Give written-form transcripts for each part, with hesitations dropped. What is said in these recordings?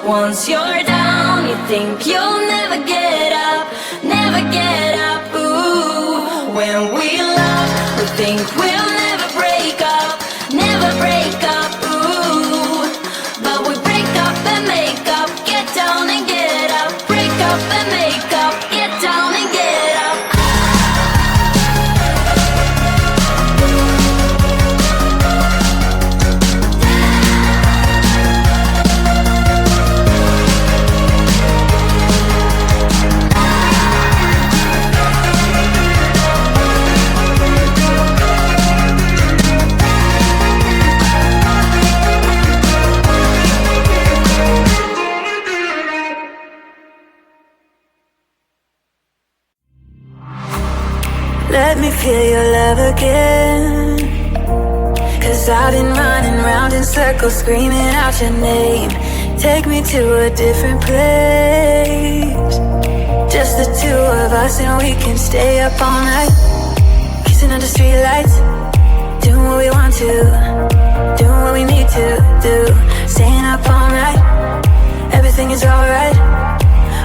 Once you're down, you think you'll never get up, never get up. Ooh, when we love, we think we'll never break up, never break up. Ooh, but we break up and make up, get down and get up, break up and make up, get down and get up. again. 'Cause I've been running round in circles, screaming out your name. Take me to a different place, just the two of us, and we can stay up all night, kissing under streetlights, doing what we want to, doing what we need to do, staying up all night, everything is alright.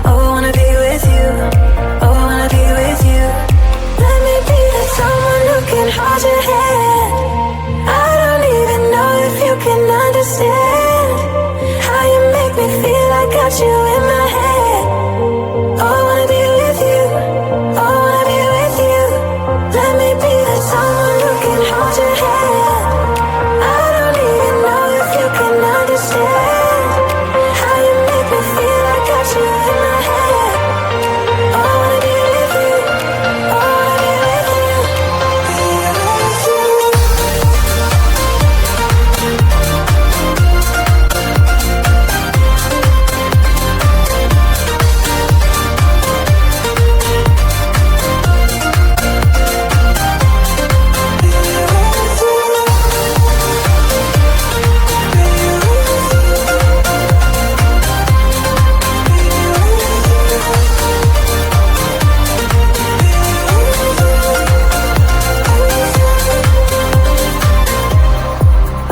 Oh, I wanna be with you, oh, I wanna be with you. Let me be that someone who can hold your hand. I don't even know if you can understand how you make me feel. I got you in my head. Oh, I wanna be with you, oh, I wanna be with you. Let me be that someone who can hold your hand. I don't even know if you can understand how you make me feel. I got you in my head. Oh, I wanna be with you, oh, I wanna be with you.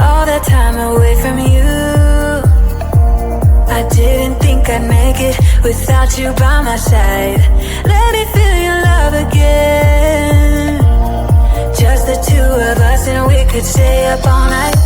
All that time away from you, I didn't think I'd make it without you by my side. Let me feel your love again, just the two of us, and we could stay up all night,